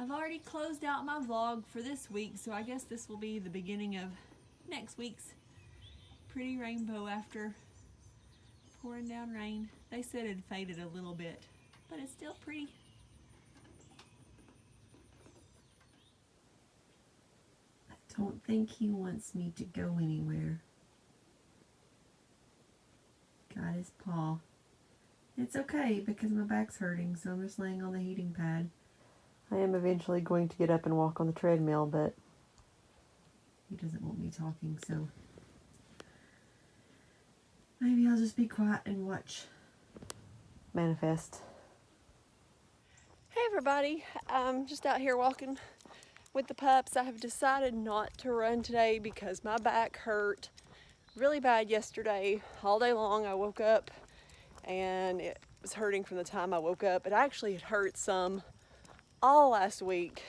I've already closed out my vlog for this week, so I guess this will be the beginning of next week's pretty rainbow after pouring down rain. They said it faded a little bit, but it's still pretty. I don't think he wants me to go anywhere. Got his paw. It's okay because my back's hurting, so I'm just laying on the heating pad. I am eventually going to get up and walk on the treadmill, but he doesn't want me talking, so maybe I'll just be quiet and watch Manifest. Hey everybody, I'm just out here walking with the pups. I have decided not to run today because my back hurt really bad yesterday. All day long I woke up and it was hurting from the time I woke up. It actually had hurt some all last week,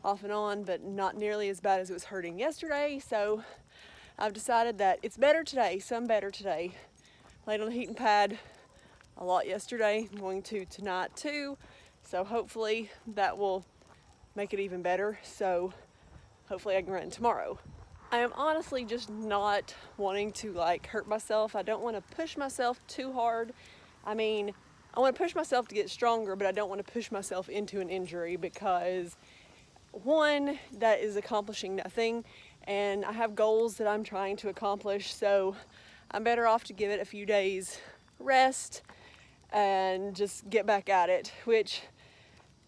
off and on, but not nearly as bad as it was hurting yesterday. So I've decided that it's better today, some better today. Laid on the heating pad a lot yesterday. I'm going to tonight too. So hopefully that will make it even better. So hopefully I can run tomorrow. I am honestly just not wanting to hurt myself. I don't want to push myself too hard. I mean, I want to push myself to get stronger, but I don't want to push myself into an injury because one, that is accomplishing nothing, and I have goals that I'm trying to accomplish, so I'm better off to give it a few days rest and just get back at it, which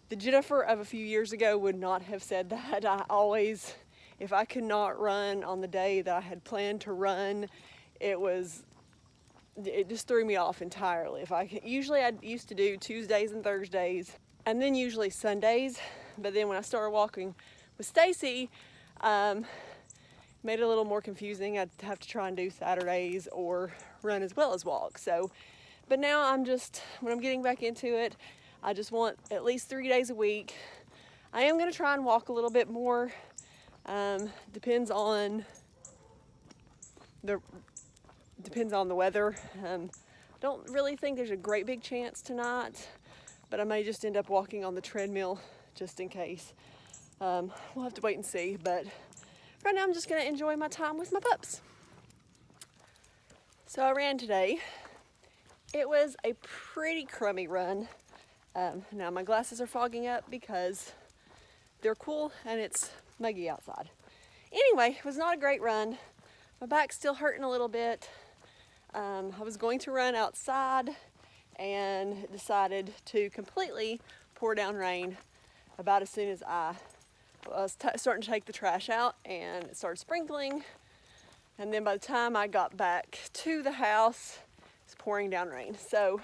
the Jennifer of a few years ago would not have said that. I always, if I could not run on the day that I had planned to run, it just threw me off entirely. Usually I used to do Tuesdays and Thursdays, and then usually Sundays. But then when I started walking with Stacy, made it a little more confusing. I'd have to try and do Saturdays or run as well as walk. So, but now when I'm getting back into it, I just want at least 3 days a week. I am going to try and walk a little bit more. Depends on the weather. Don't really think there's a great big chance tonight, but I may just end up walking on the treadmill just in case. We'll have to wait and see, but right now I'm just going to enjoy my time with my pups. So I ran today. It was a pretty crummy run. Now my glasses are fogging up because they're cool and it's muggy outside. Anyway, it was not a great run. My back's still hurting a little bit. I was going to run outside and decided to completely pour down rain about as soon as I was starting to take the trash out, and it started sprinkling. And then by the time I got back to the house, it was pouring down rain. So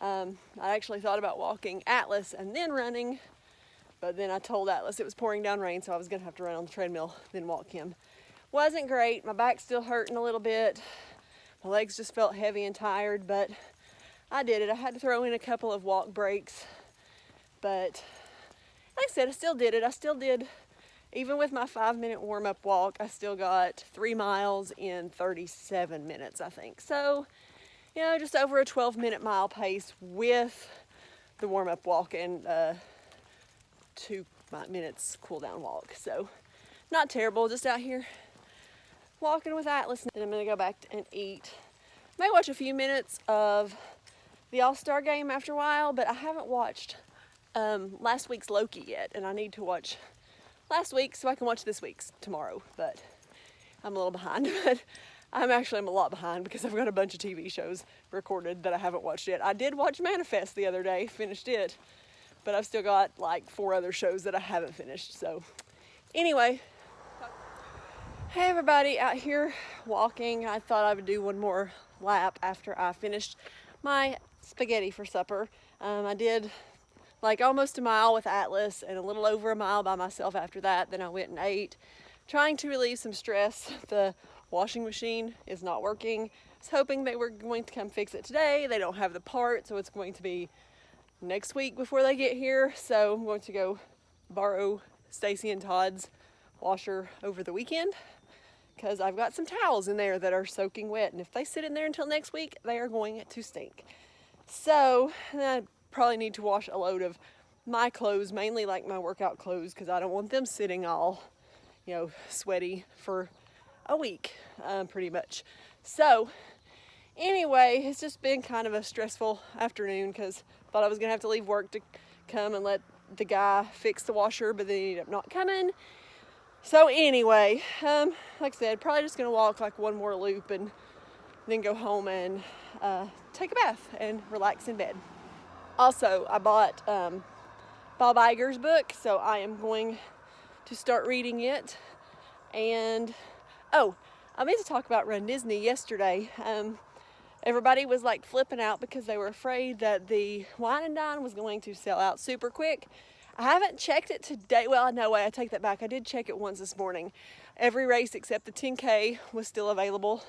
I actually thought about walking Atlas and then running, but then I told Atlas it was pouring down rain, so I was going to have to run on the treadmill, then walk him. Wasn't great. My back's still hurting a little bit. My legs just felt heavy and tired, but I did it. I had to throw in a couple of walk breaks, but like I said, I still did it. I still did, even with my 5-minute warm-up walk, I still got 3 miles in 37 minutes, I think. So, just over a 12-minute mile pace with the warm-up walk and 2 minutes cool-down walk. So, not terrible, just out here walking with Atlas. And I'm going to go back and eat. May watch a few minutes of the All-Star game after a while, but I haven't watched last week's Loki yet, and I need to watch last week so I can watch this week's tomorrow, but I'm a little behind. But I'm a lot behind because I've got a bunch of TV shows recorded that I haven't watched yet. I did watch Manifest the other day, finished it, but I've still got 4 other shows that I haven't finished. So anyway, hey everybody, out here walking. I thought I would do one more lap after I finished my spaghetti for supper. I did almost a mile with Atlas and a little over a mile by myself after that. Then I went and ate, trying to relieve some stress. The washing machine is not working. I was hoping they were going to come fix it today. They don't have the part, so it's going to be next week before they get here. So I'm going to go borrow Stacy and Todd's washer over the weekend because I've got some towels in there that are soaking wet, and if they sit in there until next week, they are going to stink. So I probably need to wash a load of my clothes, mainly like my workout clothes, because I don't want them sitting all, you know, sweaty for a week, pretty much. So anyway, it's just been kind of a stressful afternoon because I thought I was gonna have to leave work to come and let the guy fix the washer, but then he ended up not coming. So anyway, like I said, probably just gonna walk like one more loop and then go home and take a bath and relax in bed. Also, I bought Bob Iger's book, so I am going to start reading it. And oh, I meant to talk about Run Disney yesterday. Everybody was like flipping out because they were afraid that the Wine and Dine was going to sell out super quick. I haven't checked it today. Well, no way, I take that back. I did check it once this morning. Every race except the 10K was still available.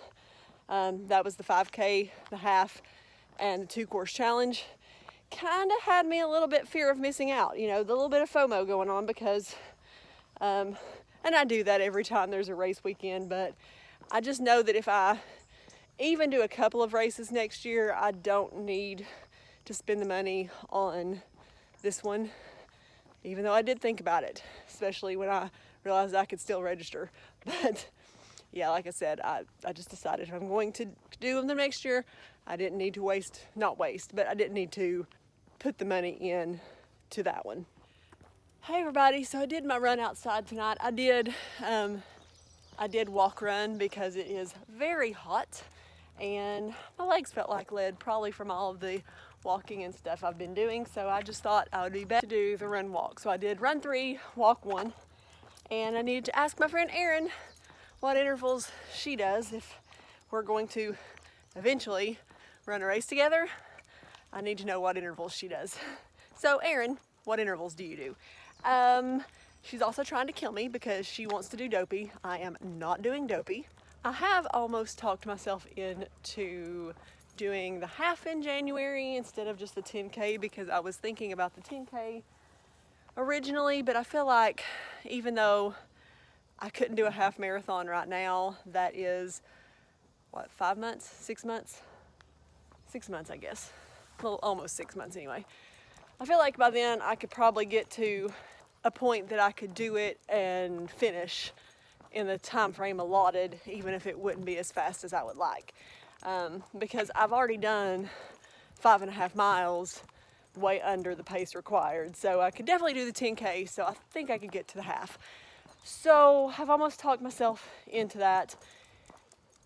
That was the 5K, the half, and the 2-course challenge. Kind of had me a little bit fear of missing out, you know, the little bit of FOMO going on because, and I do that every time there's a race weekend, but I just know that if I even do a couple of races next year, I don't need to spend the money on this one, even though I did think about it, especially when I realized I could still register. But yeah, like I said, I just decided if I'm going to do them the next year, I didn't need to but I didn't need to put the money in to that one. Hey everybody, so I did my run outside tonight. I did walk run because it is very hot and my legs felt like lead, probably from all of the walking and stuff I've been doing. So I just thought I would be better to do the run walk. So I did run 3, walk 1, and I needed to ask my friend Erin what intervals she does if we're going to eventually run a race together. I need to know what intervals she does. So Erin, what intervals do you do? She's also trying to kill me because she wants to do dopey. I am not doing dopey. I have almost talked myself into doing the half in January instead of just the 10K because I was thinking about the 10K originally, but I feel like even though I couldn't do a half marathon right now, that is, what, 5 months, 6 months? 6 months, I guess. Well, almost 6 months anyway. I feel like by then I could probably get to a point that I could do it and finish in the time frame allotted, even if it wouldn't be as fast as I would like. Because I've already done 5.5 miles way under the pace required. So I could definitely do the 10K, so I think I could get to the half. So I've almost talked myself into that.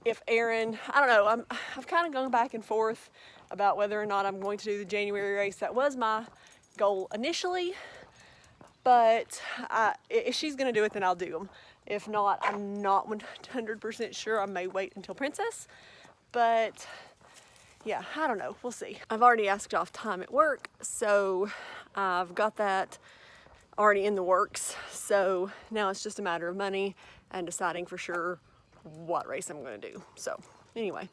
If Erin, I don't know, I've kind of gone back and forth about whether or not I'm going to do the January race. That was my goal initially, but if she's going to do it, then I'll do them. If not, I'm not 100% sure. I may wait until Princess, but yeah, I don't know. We'll see. I've already asked off time at work, so I've got that already in the works. So now it's just a matter of money and deciding for sure what race I'm going to do. So anyway,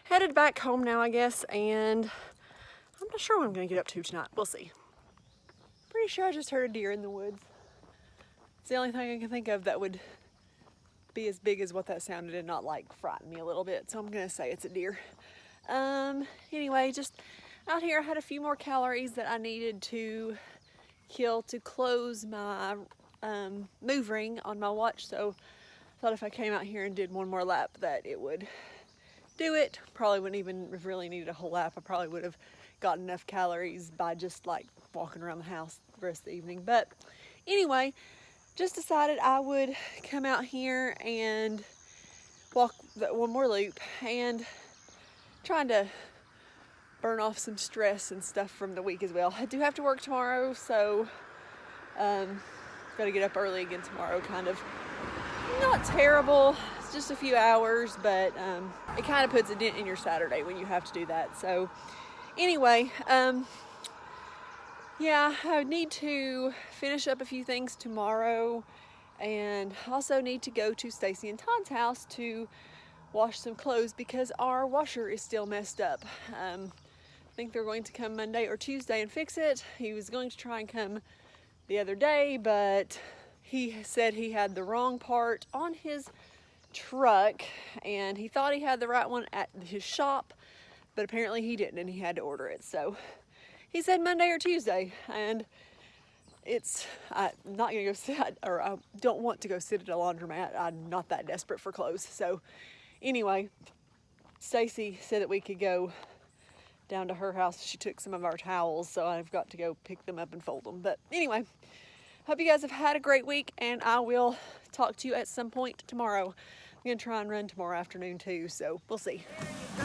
headed back home now, I guess, and I'm not sure what I'm going to get up to tonight. We'll see. Pretty sure I just heard a deer in the woods. It's the only thing I can think of that would be as big as what that sounded and not like frighten me a little bit. So I'm going to say it's a deer. Anyway, just out here I had a few more calories that I needed to kill to close my move ring on my watch. So I thought if I came out here and did one more lap that it would do it. Probably wouldn't even have really needed a whole lap. I probably would have got enough calories by just like walking around the house the rest of the evening. But anyway, just decided I would come out here and walk one more loop and trying to burn off some stress and stuff from the week as well. I do have to work tomorrow, so gotta get up early again tomorrow. Kind of not terrible, it's just a few hours, but it kind of puts a dent in your Saturday when you have to do that. So anyway, yeah, I need to finish up a few things tomorrow and also need to go to Stacy and Todd's house to wash some clothes because our washer is still messed up. I think they're going to come Monday or Tuesday and fix it. He was going to try and come the other day, but he said he had the wrong part on his truck and he thought he had the right one at his shop, but apparently he didn't and he had to order it. So he said Monday or Tuesday, and I'm not gonna go sit, or I don't want to go sit at a laundromat. I'm not that desperate for clothes. So anyway, Stacy said that we could go down to her house. She took some of our towels, so I've got to go pick them up and fold them. But anyway, hope you guys have had a great week, and I will talk to you at some point tomorrow. I'm gonna try and run tomorrow afternoon too, so we'll see. There you go.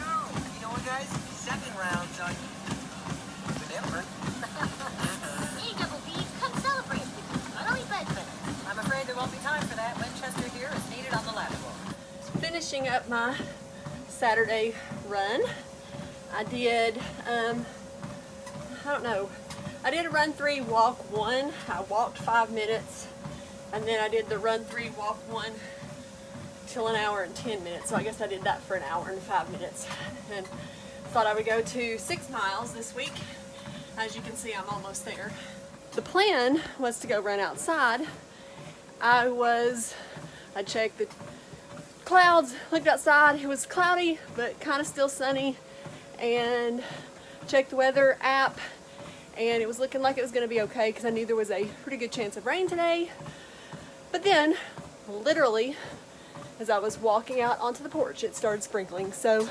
You know what, guys? Second round's on Remember? Hey, Double B, come celebrate with me. Finally Bedford. I'm afraid there won't be time for that. Winchester here is needed on the ladder wall. Finishing up my Saturday run. I did, I don't know. I did a run 3, walk 1. I walked 5 minutes, and then I did the run 3, walk 1 till an hour and 10 minutes. So I guess I did that for an hour and 5 minutes. And thought I would go to 6 miles this week. As you can see, I'm almost there. The plan was to go run outside. I checked the clouds, looked outside. It was cloudy, but kind of still sunny. And checked the weather app, and it was looking like it was going to be okay because I knew there was a pretty good chance of rain today. But then, literally, as I was walking out onto the porch, it started sprinkling. So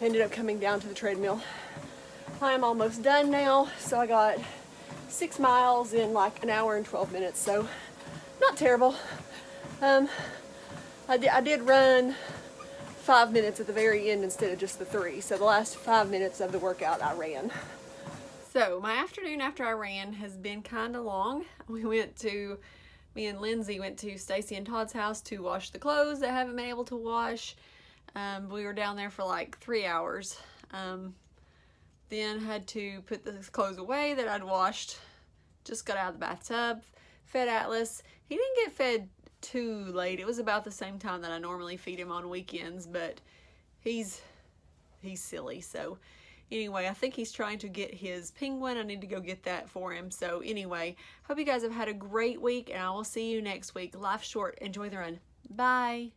I ended up coming down to the treadmill. I am almost done now, so I got 6 miles in like an hour and 12 minutes, so not terrible. I did run 5 minutes at the very end instead of just the 3, so the last 5 minutes of the workout I ran. So my afternoon after I ran has been kind of long. Me and Lindsay went to Stacy and Todd's house to wash the clothes that I haven't been able to wash. We were down there for like 3 hours. Then had to put the clothes away that I'd washed. Just got out of the bathtub. Fed Atlas. He didn't get fed too late. It was about the same time that I normally feed him on weekends, but he's silly. So anyway, I think he's trying to get his penguin. I need to go get that for him. So anyway, hope you guys have had a great week, and I will see you next week. Life's short. Enjoy the run. Bye.